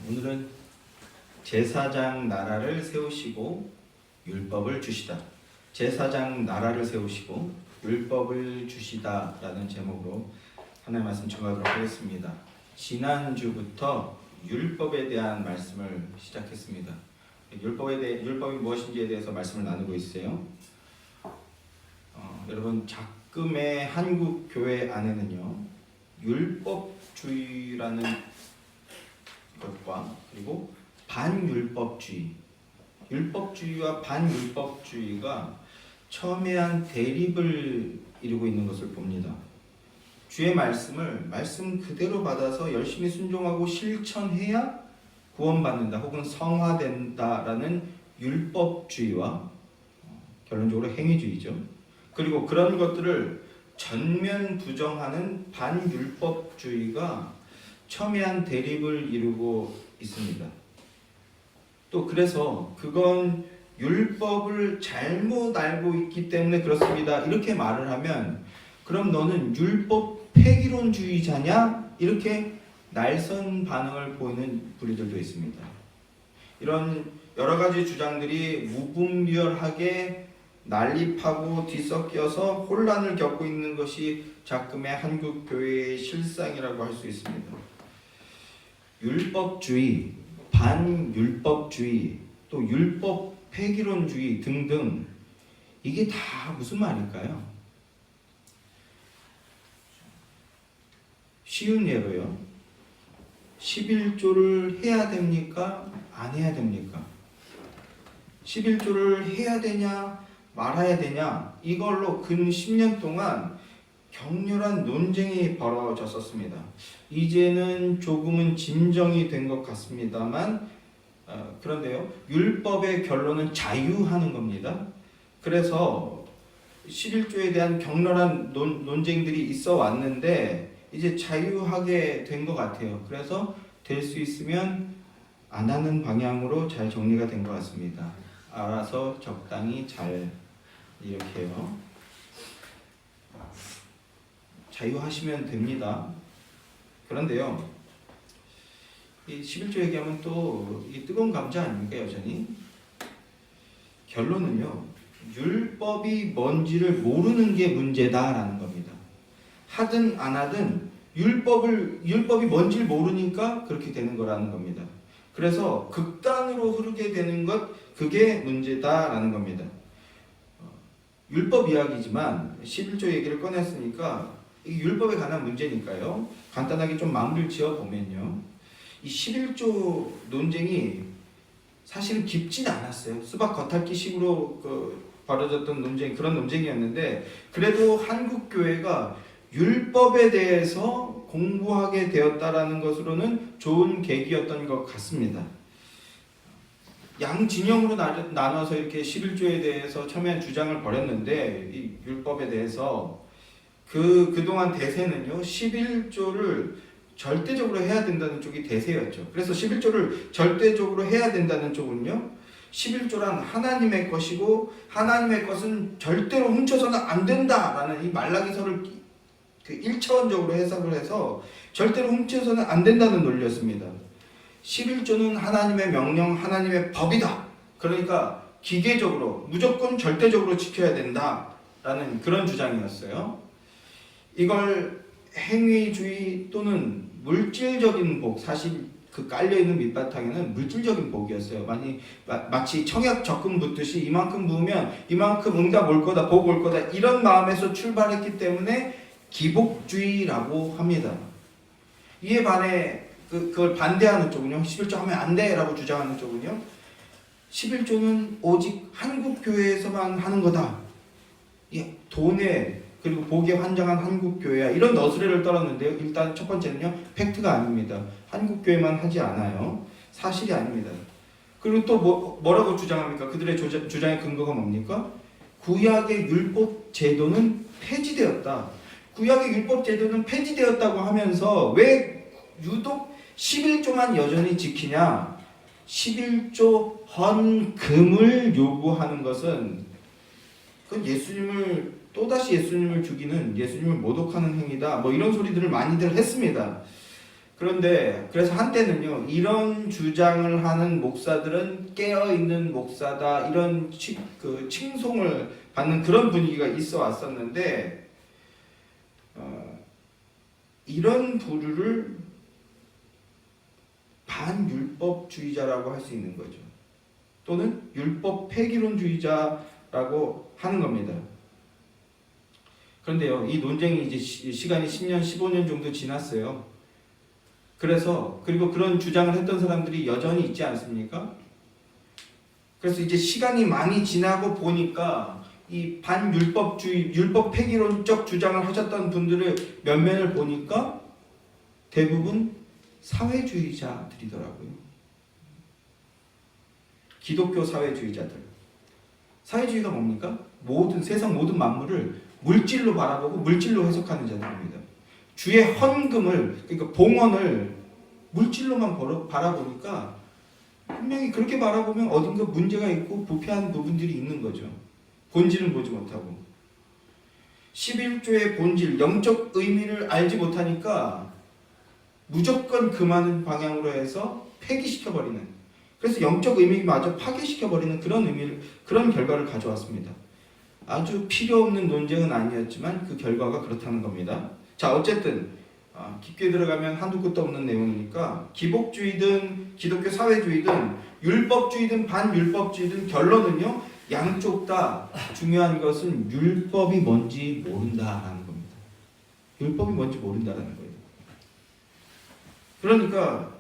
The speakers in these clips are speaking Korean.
오늘은 제사장 나라를 세우시고 율법을 주시다. 제사장 나라를 세우시고 율법을 주시다라는 제목으로 하나님의 말씀 전하도록 하겠습니다. 지난주부터 율법에 대한 말씀을 시작했습니다. 율법이 무엇인지에 대해서 말씀을 나누고 있어요. 여러분, 작금의 한국 교회 안에는요, 율법주의라는 것과 그리고 반율법주의, 율법주의와 반율법주의가 첨예한 대립을 이루고 있는 것을 봅니다. 주의 말씀을 말씀 그대로 받아서 열심히 순종하고 실천해야 구원받는다 혹은 성화된다라는 율법주의와 결론적으로 행위주의죠. 그리고 그런 것들을 전면 부정하는 반율법주의가 첨예한 대립을 이루고 있습니다. 또 그래서 그건 율법을 잘못 알고 있기 때문에 그렇습니다, 이렇게 말을 하면 그럼 너는 율법 폐기론주의자냐? 이렇게 날선 반응을 보이는 부류들도 있습니다. 이런 여러 가지 주장들이 무분별하게 난립하고 뒤섞여서 혼란을 겪고 있는 것이 작금의 한국 교회의 실상이라고 할 수 있습니다. 율법주의, 반율법주의, 또 율법 폐기론주의 등등, 이게 다 무슨 말일까요? 쉬운 예로요, 11조를 해야 됩니까? 안 해야 됩니까? 11조를 해야 되냐 말아야 되냐, 이걸로 근 10년 동안 격렬한 논쟁이 벌어졌었습니다. 이제는 조금은 진정이 된 것 같습니다만, 그런데요, 율법의 결론은 자유하는 겁니다. 그래서 11조에 대한 격렬한 논쟁들이 있어 왔는데 이제 자유하게 된 것 같아요. 그래서 될 수 있으면 안 하는 방향으로 잘 정리가 된 것 같습니다. 알아서 적당히 잘, 이렇게요, 자유하시면 됩니다. 그런데요, 이 11조 얘기하면 또 이 뜨거운 감자 아닙니까, 여전히? 결론은요, 율법이 뭔지를 모르는 게 문제다라는 겁니다. 하든 안 하든 율법이 뭔지를 모르니까 그렇게 되는 거라는 겁니다. 그래서 극단으로 흐르게 되는 것, 그게 문제다라는 겁니다. 율법 이야기지만 11조 얘기를 꺼냈으니까 이 율법에 관한 문제니까요, 간단하게 좀 마무리를 지어보면요, 이 11조 논쟁이 사실은 깊진 않았어요. 수박 겉핥기 식으로 벌어졌던 논쟁, 그런 논쟁이었는데, 그래도 한국 교회가 율법에 대해서 공부하게 되었다라는 것으로는 좋은 계기였던 것 같습니다. 양 진영으로 나눠서 이렇게 11조에 대해서 첨예한 주장을 벌였는데, 이 율법에 대해서 그동안 대세는요, 11조를 절대적으로 해야 된다는 쪽이 대세였죠. 그래서 11조를 절대적으로 해야 된다는 쪽은요, 11조란 하나님의 것이고 하나님의 것은 절대로 훔쳐서는 안 된다라는 이 말라기서를 1차원적으로 해석을 해서 절대로 훔쳐서는 안 된다는 논리였습니다. 11조는 하나님의 명령, 하나님의 법이다. 그러니까 기계적으로, 무조건 절대적으로 지켜야 된다라는 그런 주장이었어요. 이걸 행위주의 또는 물질적인 복, 사실 그 깔려있는 밑바탕에는 물질적인 복이었어요. 마치 청약 적금 붓듯이 이만큼 부으면 이만큼 응답 올 거다, 복 올 거다, 이런 마음에서 출발했기 때문에 기복주의라고 합니다. 이에 반해 그걸 반대하는 쪽은요, 11조 하면 안 돼 라고 주장하는 쪽은요, 11조는 오직 한국교회에서만 하는 거다, 돈에 그리고 복에 환장한 한국교회야, 이런 너스레를 떨었는데요, 일단 첫 번째는요, 팩트가 아닙니다. 한국교회만 하지 않아요. 사실이 아닙니다. 그리고 또 뭐라고 주장합니까? 그들의 주장의 근거가 뭡니까? 구약의 율법 제도는 폐지되었다. 구약의 율법 제도는 폐지되었다고 하면서 왜 유독 11조만 여전히 지키냐? 11조 헌금을 요구하는 것은 그건 또다시 예수님을 죽이는, 예수님을 모독하는 행위다, 이런 소리들을 많이들 했습니다. 그런데 그래서 한때는요, 이런 주장을 하는 목사들은 깨어있는 목사다, 이런 칭송을 받는 그런 분위기가 있어 왔었는데, 이런 부류를 반율법주의자라고 할 수 있는 거죠. 또는 율법 폐기론주의자라고 하는 겁니다. 그런데요, 이 논쟁이 이제 시간이 10년, 15년 정도 지났어요. 그리고 그런 주장을 했던 사람들이 여전히 있지 않습니까? 그래서 이제 시간이 많이 지나고 보니까 이 반율법주의, 율법 폐기론적 주장을 하셨던 분들의 면면을 보니까 대부분 사회주의자들이더라고요. 기독교 사회주의자들. 사회주의가 뭡니까? 세상 모든 만물을 물질로 바라보고 물질로 해석하는 자들입니다. 주의 헌금을, 그러니까 봉헌을 물질로만 바라보니까 분명히 그렇게 바라보면 어딘가 문제가 있고 부패한 부분들이 있는 거죠. 본질은 보지 못하고. 11조의 본질, 영적 의미를 알지 못하니까 무조건 금하는 방향으로 해서 폐기시켜버리는, 그래서 영적 의미마저 파괴시켜버리는 그런 결과를 가져왔습니다. 아주 필요 없는 논쟁은 아니었지만 그 결과가 그렇다는 겁니다. 자, 어쨌든 깊게 들어가면 한두 끝도 없는 내용이니까 기복주의든 기독교 사회주의든 율법주의든 반율법주의든 결론은요, 양쪽 다 중요한 것은 율법이 뭔지 모른다라는 겁니다. 율법이 뭔지 모른다라는 거예요. 그러니까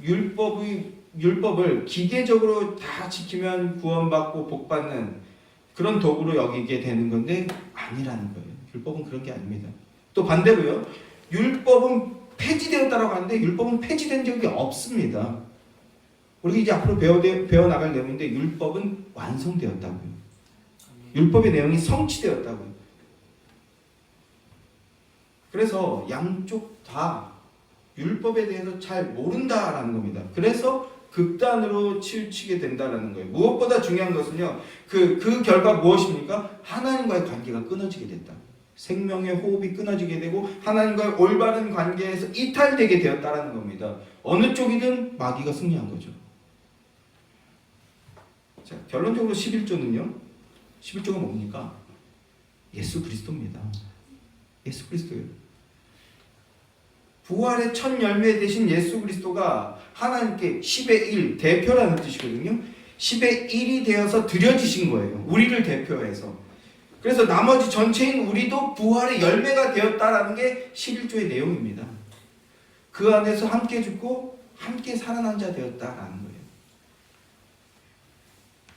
율법을 기계적으로 다 지키면 구원받고 복받는 그런 도구로 여기게 되는 건데 아니라는 거예요. 율법은 그런 게 아닙니다. 또 반대로요, 율법은 폐지되었다라고 하는데 율법은 폐지된 적이 없습니다. 우리가 이제 앞으로 배워나갈 내용인데 율법은 완성되었다고요. 율법의 내용이 성취되었다고요. 그래서 양쪽 다 율법에 대해서 잘 모른다라는 겁니다. 그래서 극단으로 치우치게 된다라는 거예요. 무엇보다 중요한 것은요, 그 결과 무엇입니까? 하나님과의 관계가 끊어지게 됐다. 생명의 호흡이 끊어지게 되고 하나님과의 올바른 관계에서 이탈되게 되었다라는 겁니다. 어느 쪽이든 마귀가 승리한 거죠. 자, 결론적으로 11조는요. 11조가 뭡니까? 예수 그리스도입니다. 예수 그리스도예요. 부활의 첫 열매 되신 예수 그리스도가 하나님께 10의 1 대표라는 뜻이거든요. 10의 1이 되어서 드려지신 거예요. 우리를 대표해서. 그래서 나머지 전체인 우리도 부활의 열매가 되었다라는 게 11조의 내용입니다. 그 안에서 함께 죽고 함께 살아난 자 되었다라는 거예요.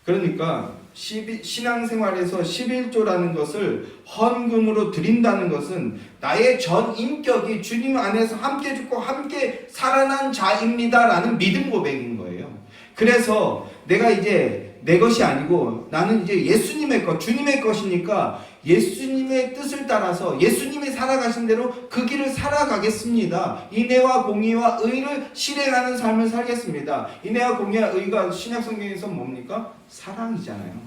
그러니까 신앙생활에서 11조라는 것을 헌금으로 드린다는 것은 나의 전 인격이 주님 안에서 함께 죽고 함께 살아난 자입니다라는 믿음 고백인 거예요. 그래서 내가 이제 내 것이 아니고 나는 이제 예수님의 것, 주님의 것이니까 예수님의 뜻을 따라서 예수님이 살아가신 대로 그 길을 살아가겠습니다. 인애와 공의와 의를 실행하는 삶을 살겠습니다. 인애와 공의와 의가 신약 성경에서 뭡니까? 사랑이잖아요.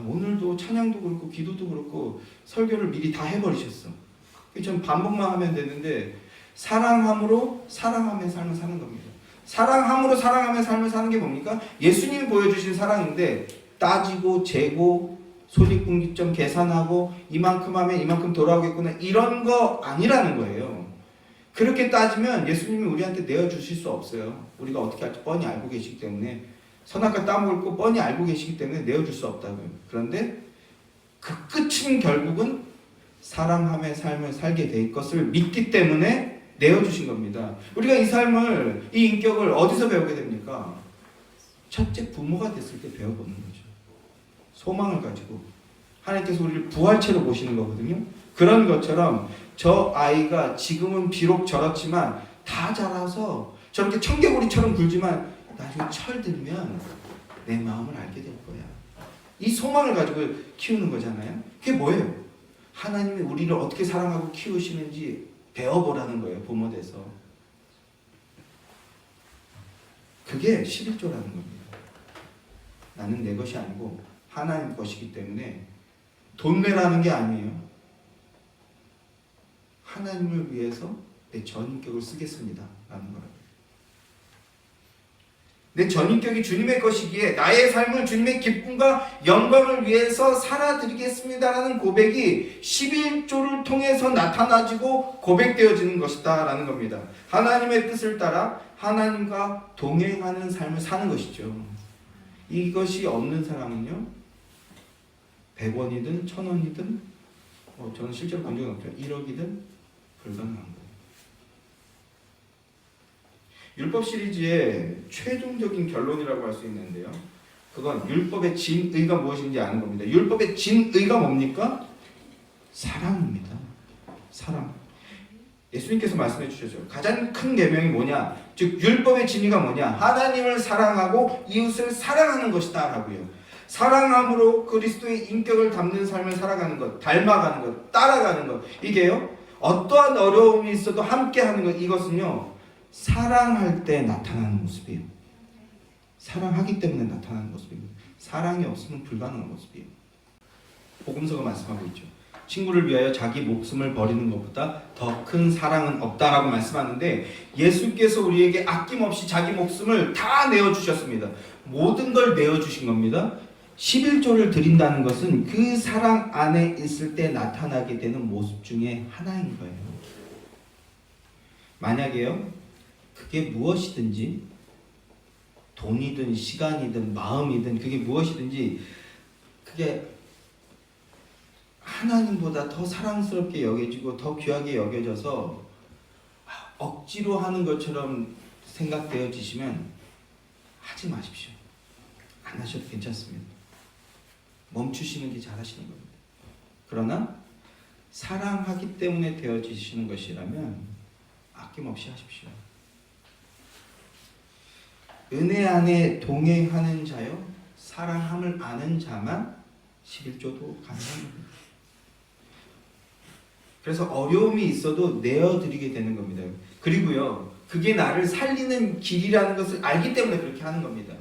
오늘도 찬양도 그렇고 기도도 그렇고 설교를 미리 다 해버리셨어. 전 반복만 하면 되는데 사랑함으로 사랑함의 삶을 사는 겁니다. 사랑함으로 사랑함의 삶을 사는 게 뭡니까? 예수님이 보여주신 사랑인데 따지고 재고 손익분기점 계산하고 이만큼 하면 이만큼 돌아오겠구나 이런 거 아니라는 거예요. 그렇게 따지면 예수님이 우리한테 내어주실 수 없어요. 우리가 어떻게 할지 뻔히 알고 계시기 때문에 선악과 따먹을 거 뻔히 알고 계시기 때문에 내어줄 수 없다고요. 그런데 그 끝은 결국은 사랑함의 삶을 살게 될 것을 믿기 때문에 내어주신 겁니다. 우리가 이 삶을, 이 인격을 어디서 배우게 됩니까? 첫째 부모가 됐을 때 배워보는 거죠. 소망을 가지고 하나님께서 우리를 부활체로 보시는 거거든요. 그런 것처럼 저 아이가 지금은 비록 저렇지만 다 자라서 저렇게 청개구리처럼 굴지만 나중에 철들면 내 마음을 알게 될 거야. 이 소망을 가지고 키우는 거잖아요. 그게 뭐예요? 하나님이 우리를 어떻게 사랑하고 키우시는지 배워보라는 거예요. 부모 돼서. 그게 11조라는 겁니다. 나는 내 것이 아니고 하나님 것이기 때문에 돈 내라는 게 아니에요. 하나님을 위해서 내 전인격을 쓰겠습니다 라는 거예요. 내 전인격이 주님의 것이기에 나의 삶을 주님의 기쁨과 영광을 위해서 살아드리겠습니다라는 고백이 11조를 통해서 나타나지고 고백되어지는 것이다 라는 겁니다. 하나님의 뜻을 따라 하나님과 동행하는 삶을 사는 것이죠. 이것이 없는 사람은요, 100원이든 1000원이든 저는 실제로 본 적은 없죠. 1억이든 불가능한 거예요. 율법 시리즈의 최종적인 결론이라고 할 수 있는데요, 그건 율법의 진의가 무엇인지 아는 겁니다. 율법의 진의가 뭡니까? 사랑입니다. 사랑. 예수님께서 말씀해 주셨죠. 가장 큰 계명이 뭐냐? 즉 율법의 진의가 뭐냐? 하나님을 사랑하고 이웃을 사랑하는 것이다 라고요. 사랑함으로 그리스도의 인격을 담는 삶을 살아가는 것, 닮아가는 것, 따라가는 것, 이게요, 어떠한 어려움이 있어도 함께하는 것, 이것은요 사랑할 때 나타나는 모습이에요. 사랑하기 때문에 나타나는 모습입니다. 사랑이 없으면 불가능한 모습이에요. 복음서가 말씀하고 있죠. 친구를 위하여 자기 목숨을 버리는 것보다 더 큰 사랑은 없다라고 말씀하는데, 예수께서 우리에게 아낌없이 자기 목숨을 다 내어주셨습니다. 모든 걸 내어주신 겁니다. 11조를 드린다는 것은 그 사랑 안에 있을 때 나타나게 되는 모습 중에 하나인 거예요. 만약에요, 그게 무엇이든지, 돈이든 시간이든 마음이든 그게 무엇이든지 그게 하나님보다 더 사랑스럽게 여겨지고 더 귀하게 여겨져서 억지로 하는 것처럼 생각되어지시면 하지 마십시오. 안 하셔도 괜찮습니다. 멈추시는 게 잘하시는 겁니다. 그러나 사랑하기 때문에 되어지시는 것이라면 아낌없이 하십시오. 은혜 안에 동행하는 자요, 사랑함을 아는 자만 11조도 가능합니다. 그래서 어려움이 있어도 내어드리게 되는 겁니다. 그리고요, 그게 나를 살리는 길이라는 것을 알기 때문에 그렇게 하는 겁니다.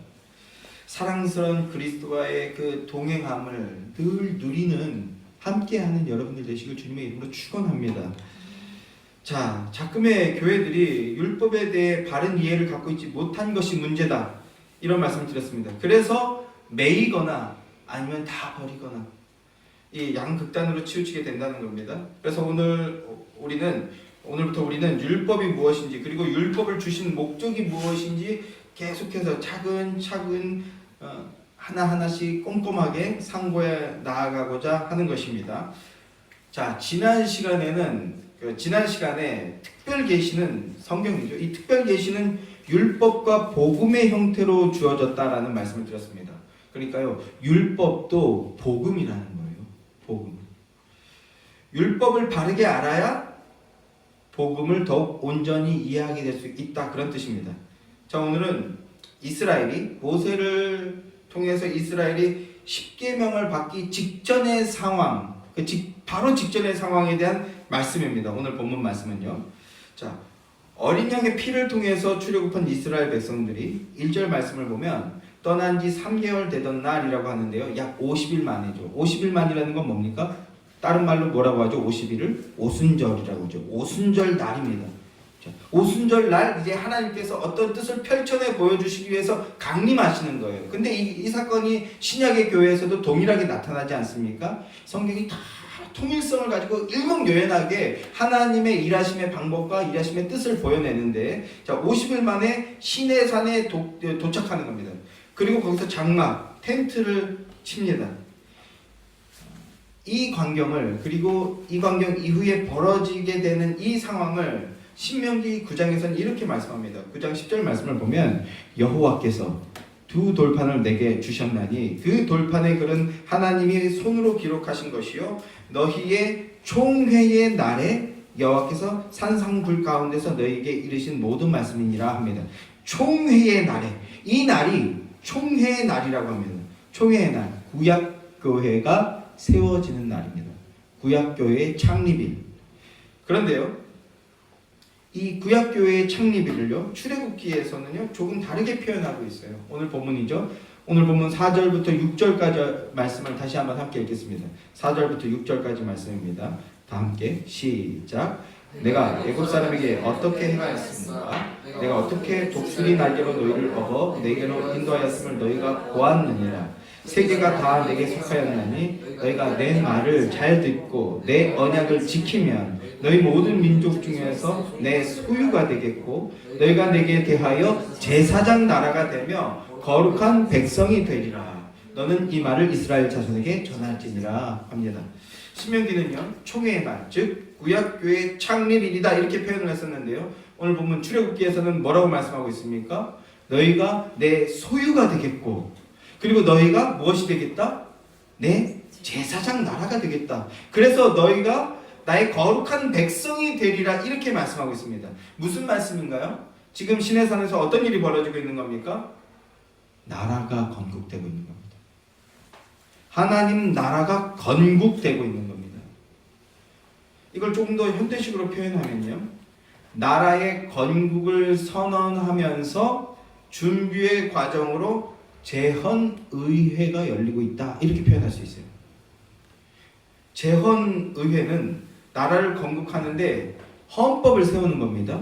사랑스러운 그리스도와의 그 동행함을 늘 누리는, 함께하는 여러분들 되시길 주님의 이름으로 축원합니다. 자, 작금의 교회들이 율법에 대해 바른 이해를 갖고 있지 못한 것이 문제다, 이런 말씀을 드렸습니다. 그래서 매이거나 아니면 다 버리거나 이 양극단으로 치우치게 된다는 겁니다. 그래서 오늘부터 우리는 율법이 무엇인지, 그리고 율법을 주신 목적이 무엇인지 계속해서 차근차근 하나하나씩 꼼꼼하게 상고해 나아가고자 하는 것입니다. 자, 지난 시간에 특별 계시는 성경이죠. 이 특별 계시는 율법과 복음의 형태로 주어졌다라는 말씀을 드렸습니다. 그러니까요, 율법도 복음이라는 거예요. 복음. 율법을 바르게 알아야 복음을 더욱 온전히 이해하게 될 수 있다, 그런 뜻입니다. 자, 오늘은 이스라엘이, 모세를 통해서 이스라엘이 십계명을 받기 직전의 상황, 바로 직전의 상황에 대한 말씀입니다. 오늘 본문 말씀은요. 자, 어린 양의 피를 통해서 출애굽한 이스라엘 백성들이 1절 말씀을 보면 떠난 지 3개월 되던 날이라고 하는데요. 약 50일 만이죠. 50일 만이라는 건 뭡니까? 다른 말로 뭐라고 하죠? 50일을 오순절이라고 하죠. 오순절 날입니다. 자, 오순절 날 이제 하나님께서 어떤 뜻을 펼쳐내 보여주시기 위해서 강림하시는 거예요. 근데 이 사건이 신약의 교회에서도 동일하게 나타나지 않습니까? 성경이 다 통일성을 가지고 일목요연하게 하나님의 일하심의 방법과 일하심의 뜻을 보여내는데, 자, 50일 만에 시내산에 도착하는 겁니다. 그리고 거기서 장막, 텐트를 칩니다. 이 광경을, 그리고 이 광경 이후에 벌어지게 되는 이 상황을 신명기 9장에서는 이렇게 말씀합니다. 9장 10절 말씀을 보면 여호와께서 두 돌판을 내게 주셨나니 그 돌판의 글은 하나님이 손으로 기록하신 것이요 너희의 총회의 날에 여호와께서 산상불 가운데서 너희에게 이르신 모든 말씀이니라 합니다. 총회의 날에, 이 날이 총회의 날이라고 합니다. 총회의 날, 구약교회가 세워지는 날입니다. 구약교회의 창립일. 그런데요, 이 구약교회의 창립일을요, 출애굽기에서는요 조금 다르게 표현하고 있어요. 오늘 본문이죠. 오늘 본문 4절부터 6절까지 말씀을 다시 한번 함께 읽겠습니다. 4절부터 6절까지 말씀입니다. 다 함께 시작. 내가 애굽 사람에게 어떻게 행하였습니까? 내가 어떻게 독수리 날개로 너희를 업어 내게로 인도하였음을 너희가 보았느니라. 세계가 다 내게 속하였나니 너희가 내 말을 잘 듣고 내 언약을 지키면 너희 모든 민족 중에서 내 소유가 되겠고 너희가 내게 대하여 제사장 나라가 되며 거룩한 백성이 되리라. 너는 이 말을 이스라엘 자손에게 전할지니라 합니다. 신명기는요 총회의 날, 즉 구약교회 창립일이다 이렇게 표현을 했었는데요. 오늘 보면 출애굽기에서는 뭐라고 말씀하고 있습니까? 너희가 내 소유가 되겠고 그리고 너희가 무엇이 되겠다? 내 제사장 나라가 되겠다. 그래서 너희가 나의 거룩한 백성이 되리라 이렇게 말씀하고 있습니다. 무슨 말씀인가요? 지금 시내산에서 어떤 일이 벌어지고 있는 겁니까? 나라가 건국되고 있는 겁니다. 하나님 나라가 건국되고 있는 겁니다. 이걸 조금 더 현대식으로 표현하면요. 나라의 건국을 선언하면서 준비의 과정으로 제헌의회가 열리고 있다 이렇게 표현할 수 있어요. 제헌의회는 나라를 건국하는데 헌법을 세우는 겁니다.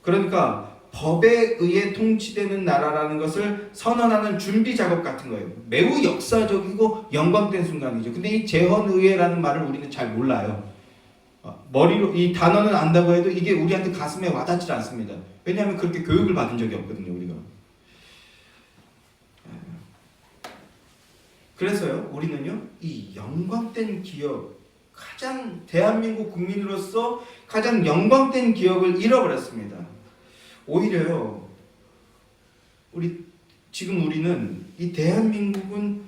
그러니까 법에 의해 통치되는 나라라는 것을 선언하는 준비 작업 같은 거예요. 매우 역사적이고 영광된 순간이죠. 근데 이 제헌의회라는 말을 우리는 잘 몰라요. 머리로 이 단어는 안다고 해도 이게 우리한테 가슴에 와닿지 않습니다. 왜냐하면 그렇게 교육을 받은 적이 없거든요, 우리가. 그래서요, 우리는요, 이 영광된 기억, 가장 대한민국 국민으로서 가장 영광된 기억을 잃어버렸습니다. 오히려요, 지금 우리는 이 대한민국은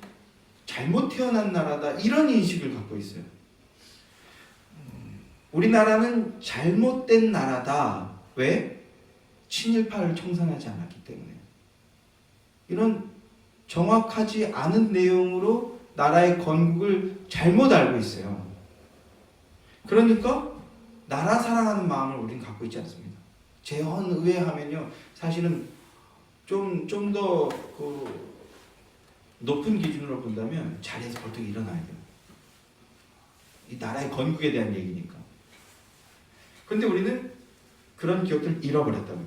잘못 태어난 나라다 이런 인식을 갖고 있어요. 우리나라는 잘못된 나라다. 왜? 친일파를 청산하지 않았기 때문에. 이런 정확하지 않은 내용으로 나라의 건국을 잘못 알고 있어요. 그러니까 나라 사랑하는 마음을 우리는 갖고 있지 않습니다. 제헌의회 하면요, 사실은 좀 더 높은 기준으로 본다면 자리에서 벌떡 일어나야 돼요. 이 나라의 건국에 대한 얘기니까. 근데 우리는 그런 기억들을 잃어버렸다고요.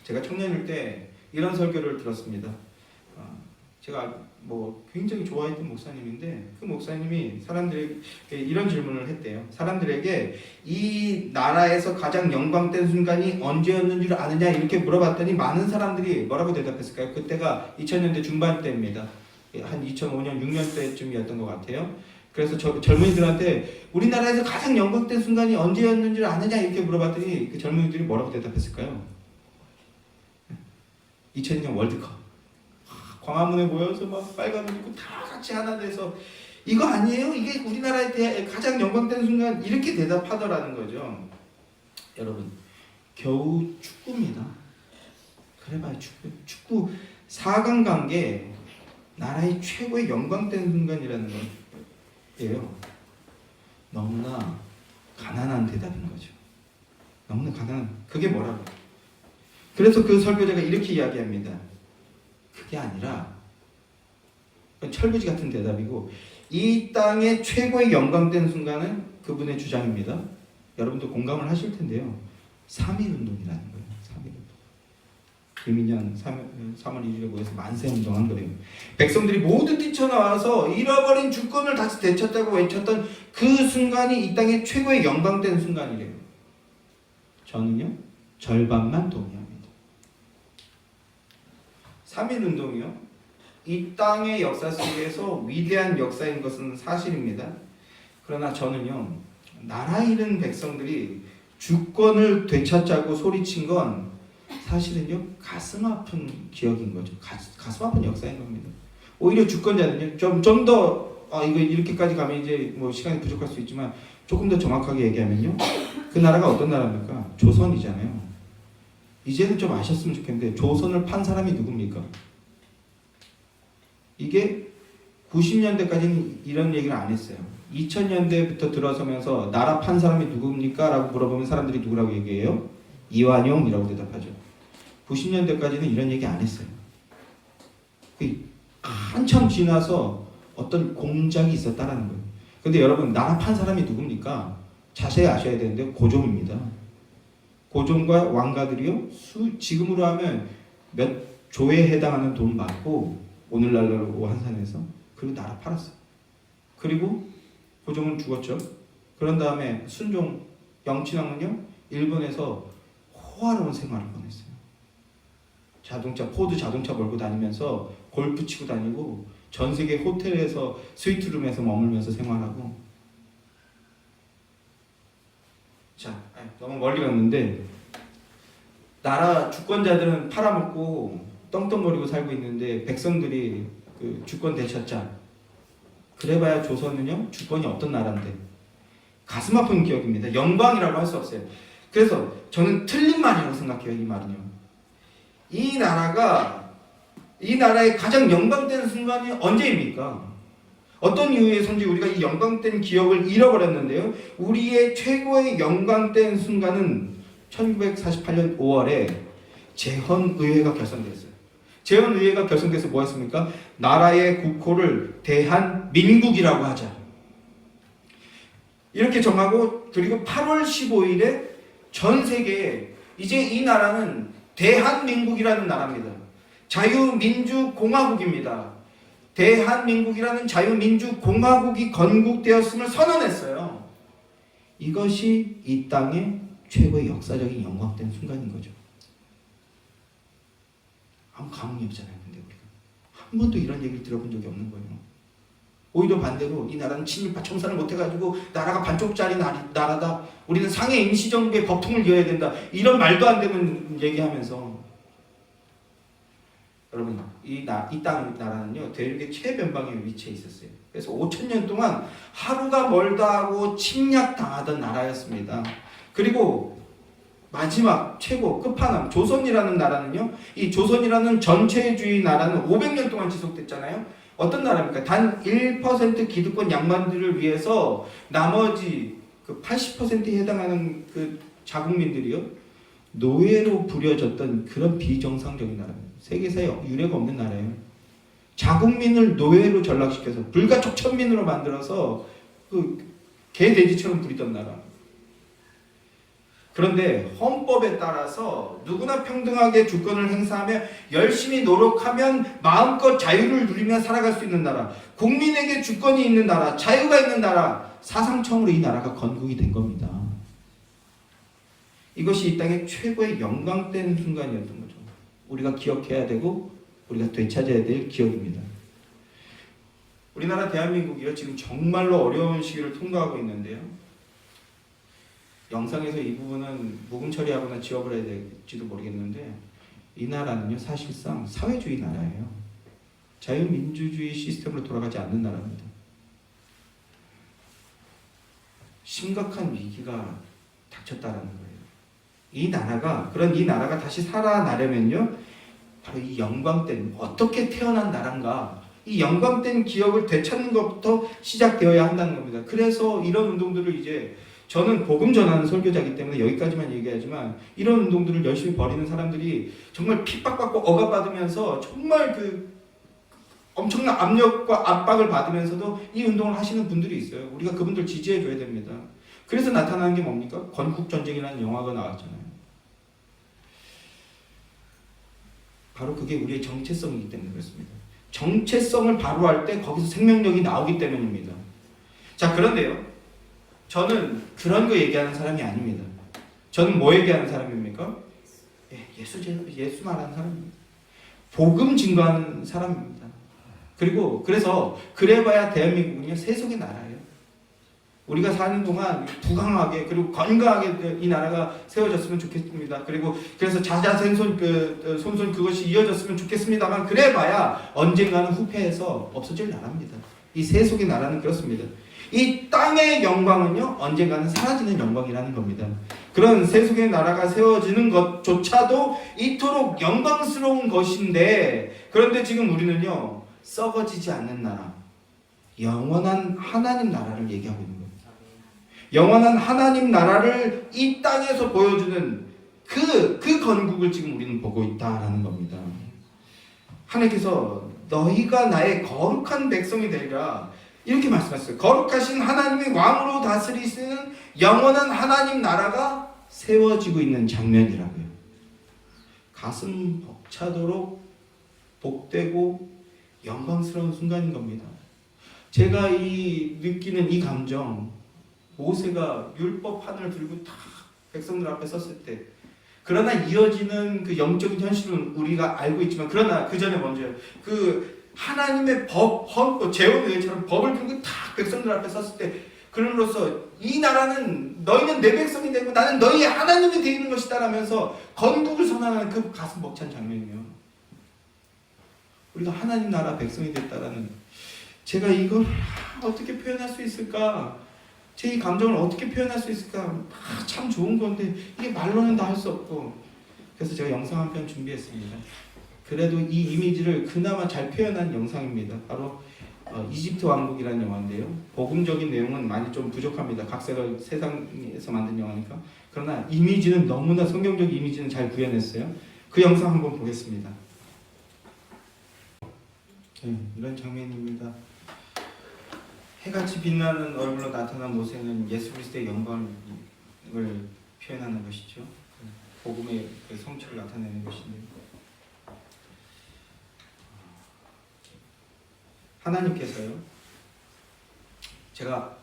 제가 청년일 때 이런 설교를 들었습니다. 제가 굉장히 좋아했던 목사님인데 그 목사님이 사람들에게 이런 질문을 했대요. 사람들에게 이 나라에서 가장 영광된 순간이 언제였는지를 아느냐 이렇게 물어봤더니 많은 사람들이 뭐라고 대답했을까요? 그때가 2000년대 중반 때입니다. 한 2005년, 6년 때쯤이었던 것 같아요. 그래서 젊은이들한테 우리나라에서 가장 영광된 순간이 언제였는지를 아느냐 이렇게 물어봤더니 그 젊은이들이 뭐라고 대답했을까요? 2002년 월드컵. 광화문에 모여서 막 빨간 옷 입고 다 같이 하나 돼서 이거 아니에요? 이게 우리나라의 가장 영광된 순간 이렇게 대답하더라는 거죠. 여러분, 겨우 축구입니다. 그래봐요, 축구 4강 간 게 나라의 최고의 영광된 순간이라는 거예요. 너무나 가난한 대답인 거죠. 너무나 가난한. 그게 뭐라고? 그래서 그 설교자가 이렇게 이야기합니다. 그게 아니라 철부지 같은 대답이고 이 땅의 최고의 영광된 순간은 그분의 주장입니다. 여러분도 공감을 하실 텐데요. 3.1운동이라는 거예요. 3.1운동. 김인현 3월 1일에 모여서 만세운동한 거예요. 백성들이 모두 뛰쳐나와서 잃어버린 주권을 다시 되찾자고 외쳤던 그 순간이 이 땅의 최고의 영광된 순간이래요. 저는요, 절반만 동의합니다. 3.1운동이요. 이 땅의 역사 속에서 위대한 역사인 것은 사실입니다. 그러나 저는요, 나라 잃은 백성들이 주권을 되찾자고 소리친 건 사실은요, 가슴 아픈 기억인 거죠. 가슴 아픈 역사인 겁니다. 오히려 주권자는요, 좀 더 이거 이렇게까지 가면 이제 시간이 부족할 수 있지만 조금 더 정확하게 얘기하면요, 그 나라가 어떤 나라입니까? 조선이잖아요. 이제는 좀 아셨으면 좋겠는데 조선을 판 사람이 누굽니까? 이게 90년대까지는 이런 얘기를 안 했어요. 2000년대부터 들어서면서 나라 판 사람이 누굽니까? 라고 물어보면 사람들이 누구라고 얘기해요? 이완용이라고 대답하죠. 90년대까지는 이런 얘기 안 했어요. 한참 지나서 어떤 공작이 있었다라는 거예요. 근데 여러분, 나라 판 사람이 누굽니까? 자세히 아셔야 되는데 고종입니다. 고종과 왕가들이요 지금으로 하면 몇 조에 해당하는 돈 받고 오늘날로 환산해서 그리고 나라 팔았어요. 그리고 고종은 죽었죠. 그런 다음에 순종 영친왕은요 일본에서 호화로운 생활을 보냈어요. 포드 자동차 몰고 다니면서 골프 치고 다니고 전 세계 호텔에서 스위트룸에서 머물면서 생활하고. 자, 너무 멀리 갔는데 나라 주권자들은 팔아먹고 떵떵거리고 살고 있는데 백성들이 그 주권 되찾자. 그래봐야 조선은요 주권이 어떤 나라인데 가슴 아픈 기억입니다. 영광이라고 할 수 없어요. 그래서 저는 틀린 말이라고 생각해요. 이 말은요. 이 나라의 가장 영광된 순간이 언제입니까? 어떤 이유에서인지 우리가 이 영광된 기억을 잃어버렸는데요. 우리의 최고의 영광된 순간은 1948년 5월에 제헌의회가 결성됐어요. 제헌의회가 결성돼서 뭐 했습니까? 나라의 국호를 대한민국이라고 하자. 이렇게 정하고 그리고 8월 15일에 전 세계에 이제 이 나라는 대한민국이라는 나라입니다. 자유민주공화국입니다. 대한민국이라는 자유민주공화국이 건국되었음을 선언했어요. 이것이 이 땅의 최고의 역사적인 영광된 순간인 거죠. 아무 감흥이 없잖아요. 근데 우리가 한 번도 이런 얘기를 들어본 적이 없는 거예요. 오히려 반대로 이 나라는 친일파 청산을 못해가지고 나라가 반쪽짜리 나라다. 우리는 상해 임시정부의 법통을 이어야 된다. 이런 말도 안 되는 얘기하면서 여러분 이 나라는요 대륙의 최변방에 위치해 있었어요. 그래서 5,000년 동안 하루가 멀다 하고 침략당하던 나라였습니다. 그리고 마지막 최고 끝판왕 조선이라는 나라는요 이 조선이라는 전체주의 나라는 500년 동안 지속됐잖아요. 어떤 나라입니까? 단 1% 기득권 양반들을 위해서 나머지 그 80%에 해당하는 그 자국민들이요 노예로 부려졌던 그런 비정상적인 나라입니다. 세계사에 유례가 없는 나라예요. 자국민을 노예로 전락시켜서 불가촉 천민으로 만들어서 그 개돼지처럼 부리던 나라. 그런데 헌법에 따라서 누구나 평등하게 주권을 행사하며 열심히 노력하면 마음껏 자유를 누리며 살아갈 수 있는 나라, 국민에게 주권이 있는 나라, 자유가 있는 나라, 사상청으로 이 나라가 건국이 된 겁니다. 이것이 이 땅의 최고의 영광된 순간이었던 거죠. 우리가 기억해야 되고 우리가 되찾아야 될 기억입니다. 우리나라 대한민국이요 지금 정말로 어려운 시기를 통과하고 있는데요. 영상에서 이 부분은 묵음 처리하거나 지워버려야 될지도 모르겠는데 이 나라는요 사실상 사회주의 나라예요. 자유민주주의 시스템으로 돌아가지 않는 나라입니다. 심각한 위기가 닥쳤다라는 거예요. 이 나라가 다시 살아나려면요 바로 이 영광된 어떻게 태어난 나라인가 이 영광된 기억을 되찾는 것부터 시작되어야 한다는 겁니다. 그래서 이런 운동들을 이제 저는 복음 전하는 설교자이기 때문에 여기까지만 얘기하지만 이런 운동들을 열심히 벌이는 사람들이 정말 핍박받고 억압받으면서 정말 그 엄청난 압력과 압박을 받으면서도 이 운동을 하시는 분들이 있어요. 우리가 그분들 지지해줘야 됩니다. 그래서 나타나는 게 뭡니까? 건국전쟁이라는 영화가 나왔잖아요. 바로 그게 우리의 정체성이기 때문에 그렇습니다. 정체성을 바로할 때 거기서 생명력이 나오기 때문입니다. 자, 그런데요. 저는 그런 거 얘기하는 사람이 아닙니다. 저는 뭐 얘기하는 사람입니까? 예수 말하는 사람입니다. 복음 증거하는 사람입니다. 그래서 그래봐야 대한민국은요 세속의 나라예요. 우리가 사는 동안 부강하게 그리고 건강하게 이 나라가 세워졌으면 좋겠습니다. 그래서 자자생손 손손 그것이 이어졌으면 좋겠습니다만 그래봐야 언젠가는 후패해서 없어질 나라입니다. 이 세속의 나라는 그렇습니다. 이 땅의 영광은요 언젠가는 사라지는 영광이라는 겁니다. 그런 세속의 나라가 세워지는 것조차도 이토록 영광스러운 것인데 그런데 지금 우리는요 썩어지지 않는 나라, 영원한 하나님 나라를 얘기하고 있는 겁니다. 영원한 하나님 나라를 이 땅에서 보여주는 그 건국을 지금 우리는 보고 있다라는 겁니다. 하나님께서 너희가 나의 거룩한 백성이 되리라. 이렇게 말씀하셨어요. 거룩하신 하나님이 왕으로 다스리시는 영원한 하나님 나라가 세워지고 있는 장면이라고요. 가슴 벅차도록 복되고 영광스러운 순간인 겁니다. 제가 느끼는 이 감정, 모세가 율법판을 들고 다 백성들 앞에 섰을 때, 그러나 이어지는 그 영적인 현실은 우리가 알고 있지만, 그러나 그 전에 먼저 그 하나님의 제헌의회처럼 법을 들고 다 백성들 앞에 섰을 때, 그럼으로써 이 나라는 너희는 내 백성이 되고 나는 너희의 하나님이 되는 것이다 라면서 건국을 선언하는 그 가슴 벅찬 장면이요. 우리가 하나님 나라 백성이 됐다라는, 제가 이걸 어떻게 표현할 수 있을까? 제 이 감정을 어떻게 표현할 수 있을까? 참 좋은 건데 이게 말로는 다 할 수 없고, 그래서 제가 영상 한 편 준비했습니다. 그래도 이 이미지를 그나마 잘 표현한 영상입니다. 바로 이집트 왕국이라는 영화인데요. 복음적인 내용은 많이 좀 부족합니다. 각색을 세상에서 만든 영화니까. 그러나 이미지는 너무나 성경적 이미지는 잘 구현했어요. 그 영상 한번 보겠습니다. 네, 이런 장면입니다. 해같이 빛나는 얼굴로 나타난 모세는 예수 그리스도의 영광을 표현하는 것이죠. 복음의 성취를 나타내는 것인데요. 하나님께서요, 제가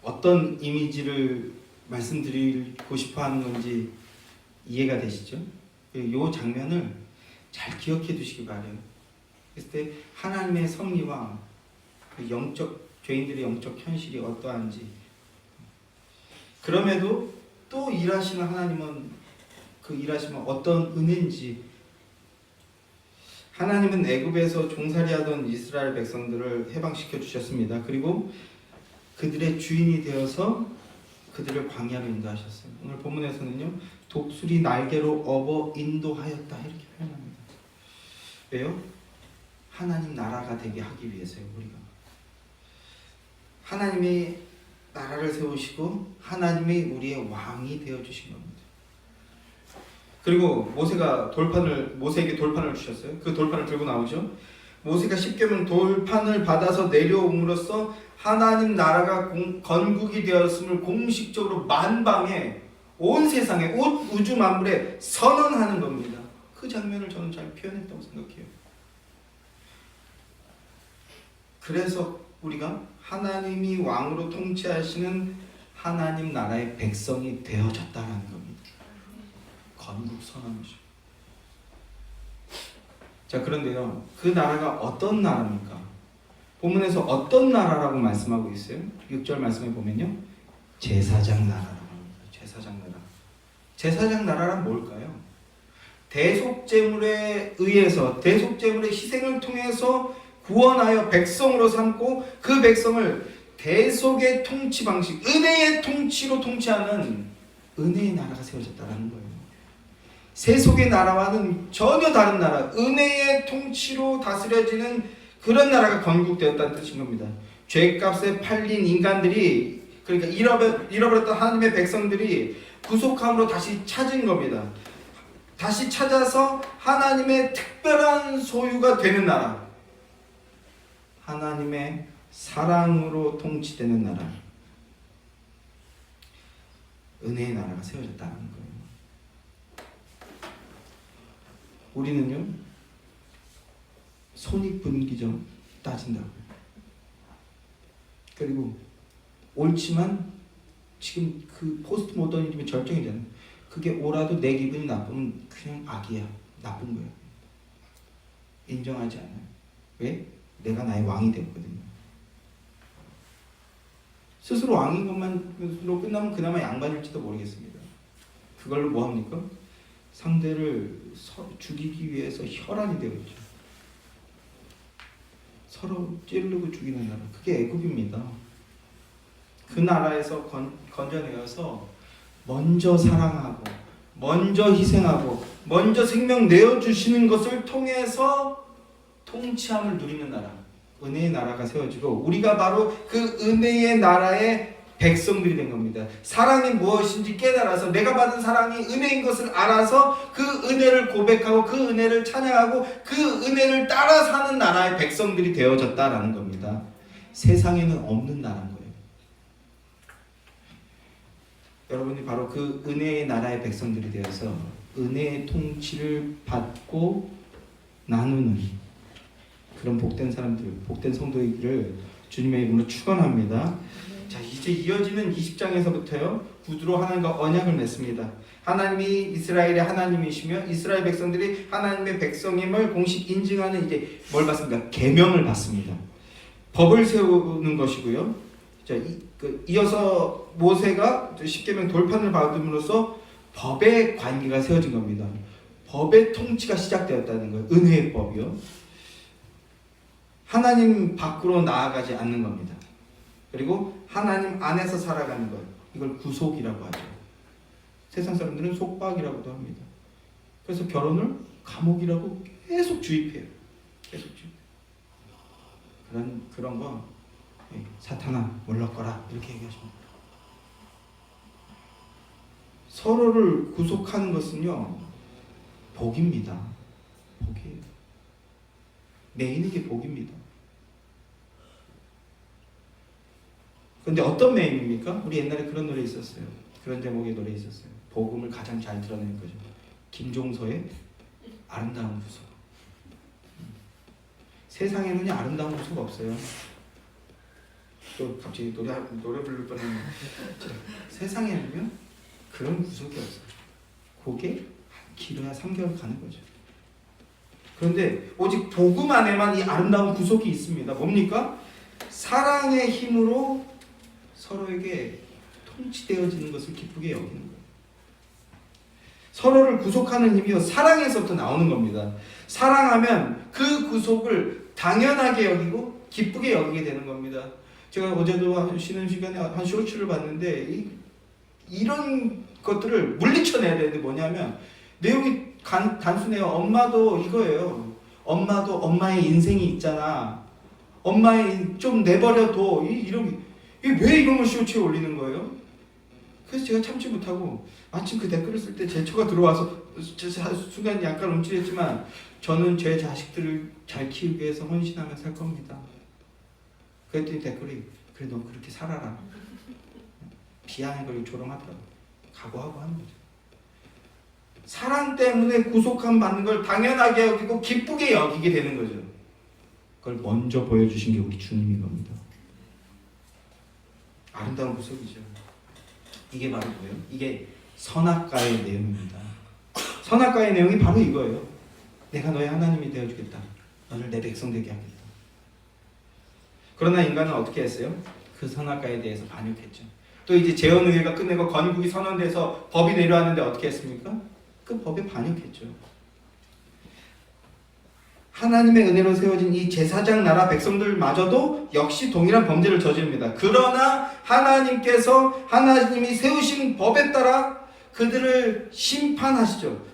어떤 이미지를 말씀드리고 싶어 하는 건지 이해가 되시죠? 이 장면을 잘 기억해 두시기 바라요. 그랬을 때 하나님의 섭리와 그 죄인들의 영적 현실이 어떠한지, 그럼에도 또 일하시는 하나님은 그 일하시면 어떤 은혜인지, 하나님은 애굽에서 종살이하던 이스라엘 백성들을 해방시켜 주셨습니다. 그리고 그들의 주인이 되어서 그들을 광야로 인도하셨어요. 오늘 본문에서는요, 독수리 날개로 업어 인도하였다 이렇게 표현합니다. 왜요? 하나님 나라가 되게 하기 위해서요. 우리가 하나님이 나라를 세우시고 하나님이 우리의 왕이 되어 주신 겁니다. 그리고 모세에게 돌판을 주셨어요. 그 돌판을 들고 나오죠. 모세가 십계명 돌판을 받아서 내려옴으로써 하나님 나라가 건국이 되었음을 공식적으로 만방에, 온 세상에, 온 우주 만물에 선언하는 겁니다. 그 장면을 저는 잘 표현했다고 생각해요. 그래서 우리가 하나님이 왕으로 통치하시는 하나님 나라의 백성이 되어졌다는 겁니다. 건국 선언이죠. 자, 그런데요, 그 나라가 어떤 나라입니까? 본문에서 어떤 나라라고 말씀하고 있어요? 6절 말씀에 보면요, 제사장 나라라고 합니다. 제사장 나라. 제사장 나라란 뭘까요? 대속제물에 의해서, 대속제물의 희생을 통해서 구원하여 백성으로 삼고 그 백성을 대속의 통치 방식, 은혜의 통치로 통치하는 은혜의 나라가 세워졌다는 거예요. 세속의 나라와는 전혀 다른 나라, 은혜의 통치로 다스려지는 그런 나라가 건국되었다는 뜻인 겁니다. 죄값에 팔린 인간들이, 그러니까 잃어버렸던 하나님의 백성들이 구속함으로 다시 찾은 겁니다. 다시 찾아서 하나님의 특별한 소유가 되는 나라, 하나님의 사랑으로 통치되는 나라, 은혜의 나라가 세워졌다는 거예요. 우리는요, 손익분기점 따진다고요. 그리고 옳지만 지금 그 포스트 모더니즘의 절정이잖아요. 그게 옳아도 내 기분이 나쁘면 그냥 악이야, 나쁜 거예요. 인정하지 않아요. 왜? 내가 나의 왕이 되었거든요. 스스로 왕인 것만으로 끝나면 그나마 양반일지도 모르겠습니다. 그걸로 뭐 합니까? 상대를 죽이기 위해서 혈안이 되어 있죠. 서로 찌르고 죽이는 나라, 그게 애굽입니다. 그 나라에서 건져내어서 먼저 사랑하고, 먼저 희생하고, 먼저 생명 내어주시는 것을 통해서 통치함을 누리는 나라, 은혜의 나라가 세워지고, 우리가 바로 그 은혜의 나라의 백성들이 된 겁니다. 사랑이 무엇인지 깨달아서, 내가 받은 사랑이 은혜인 것을 알아서 그 은혜를 고백하고 그 은혜를 찬양하고 그 은혜를 따라 사는 나라의 백성들이 되어졌다라는 겁니다. 세상에는 없는 나라인 거예요. 여러분이 바로 그 은혜의 나라의 백성들이 되어서 은혜의 통치를 받고 나누는 그런 복된 사람들, 복된 성도이기를 주님의 이름으로 축원합니다. 자, 이제 이어지는 20장에서부터요 구두로 하나님과 언약을 맺습니다. 하나님이 이스라엘의 하나님이시며 이스라엘 백성들이 하나님의 백성임을 공식 인증하는 이제 뭘 받습니까? 계명을 받습니다. 법을 세우는 것이고요. 자, 이어서 모세가 십계명 돌판을 받음으로써 법의 관계가 세워진 겁니다. 법의 통치가 시작되었다는 거예요. 은혜의 법이요. 하나님 밖으로 나아가지 않는 겁니다. 그리고 하나님 안에서 살아가는 것, 이걸 구속이라고 하죠. 세상 사람들은 속박이라고도 합니다. 그래서 결혼을 감옥이라고 계속 주입해요. 계속 주입. 그런 거 사탄아 물러거라 이렇게 얘기하십니다. 서로를 구속하는 것은요 복입니다. 복이에요. 매이는 게 복입니다. 그런데 어떤 매임입니까? 우리 옛날에 그런 노래 있었어요. 그런 제목의 노래 있었어요. 복음을 가장 잘 드러내는 거죠. 김종서의 아름다운 구속. 세상에는 아름다운 구속 없어요. 또 갑자기 노래 부를 뻔했는데 세상에는요 그런 구속이 없어요. 그게 길어야 3개월 가는 거죠. 그런데 오직 복음 안에만 이 아름다운 구속이 있습니다. 뭡니까? 사랑의 힘으로 서로에게 통치되어지는 것을 기쁘게 여기는 거예요. 서로를 구속하는 힘이요 사랑에서부터 나오는 겁니다. 사랑하면 그 구속을 당연하게 여기고 기쁘게 여기게 되는 겁니다. 제가 어제도 쉬는 시간에 한 쇼츠를 봤는데 이런 것들을 물리쳐내야 되는데 뭐냐면 내용이 단순해요. 엄마도 이거예요. 엄마도 엄마의 인생이 있잖아. 엄마의 좀 내버려둬. 왜 이런 걸 쇼츠에 올리는 거예요? 그래서 제가 참지 못하고 마침 그 댓글을 쓸 때 제초가 들어와서 순간 약간 움찔했지만 저는 제 자식들을 잘 키우기 위해서 헌신하며 살 겁니다. 그랬더니 댓글이 그래 너 그렇게 살아라. 비양의 걸 조롱하더라고. 각오하고 하는 거죠. 사랑 때문에 구속함 받는 걸 당연하게 여기고 기쁘게 여기게 되는 거죠. 그걸 먼저 보여주신 게 우리 주님인 겁니다. 아름다운 구속이죠. 이게 바로 뭐예요? 이게 선악과의 내용입니다. 선악과의 내용이 바로 이거예요. 내가 너의 하나님이 되어주겠다. 너를 내 백성 되게 하겠다. 그러나 인간은 어떻게 했어요? 그 선악과에 대해서 반역했죠. 또 이제 재헌의회가 끝내고 건국이 선언돼서 법이 내려왔는데 어떻게 했습니까? 그 법에 반역했죠. 하나님의 은혜로 세워진 이 제사장 나라 백성들마저도 역시 동일한 범죄를 저지릅니다. 그러나 하나님이 세우신 법에 따라 그들을 심판하시죠.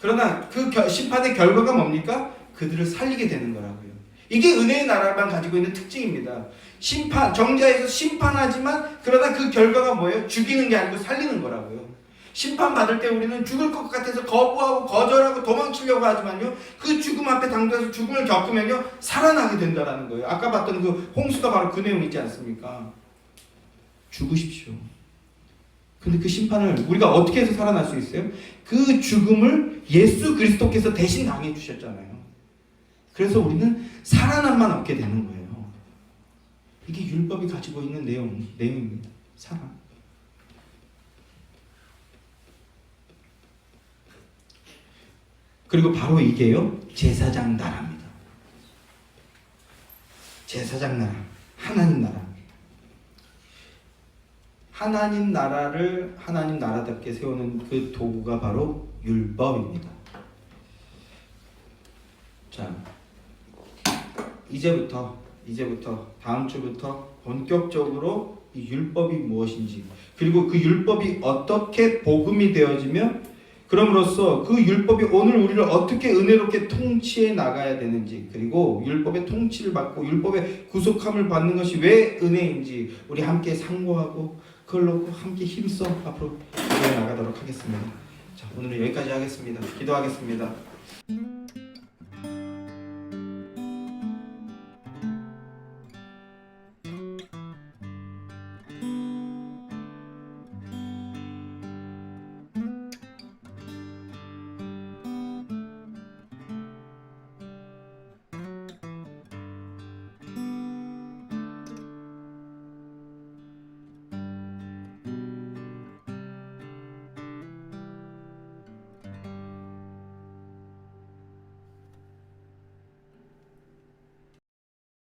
그러나 그 심판의 결과가 뭡니까? 그들을 살리게 되는 거라고요. 이게 은혜의 나라만 가지고 있는 특징입니다. 정죄에서 심판하지만 그러나 그 결과가 뭐예요? 죽이는 게 아니고 살리는 거라고요. 심판받을 때 우리는 죽을 것 같아서 거부하고 거절하고 도망치려고 하지만요 그 죽음 앞에 당도해서 죽음을 겪으면요 살아나게 된다는 거예요. 아까 봤던 그 홍수가 바로 그 내용 있지 않습니까? 죽으십시오. 근데 그 심판을 우리가 어떻게 해서 살아날 수 있어요? 그 죽음을 예수 그리스도께서 대신 당해 주셨잖아요. 그래서 우리는 살아남만 얻게 되는 거예요. 이게 율법이 가지고 있는 내용입니다. 사랑. 그리고 바로 이게요 제사장 나라입니다. 제사장 나라, 하나님 나라. 하나님 나라를 하나님 나라답게 세우는 그 도구가 바로 율법입니다. 자, 이제부터 다음 주부터 본격적으로 이 율법이 무엇인지, 그리고 그 율법이 어떻게 복음이 되어지며 그럼으로써 그 율법이 오늘 우리를 어떻게 은혜롭게 통치해 나가야 되는지, 그리고 율법의 통치를 받고 율법의 구속함을 받는 것이 왜 은혜인지 우리 함께 상고하고 그걸로 함께 힘써 앞으로 나가도록 하겠습니다. 자, 오늘은 여기까지 하겠습니다. 기도하겠습니다.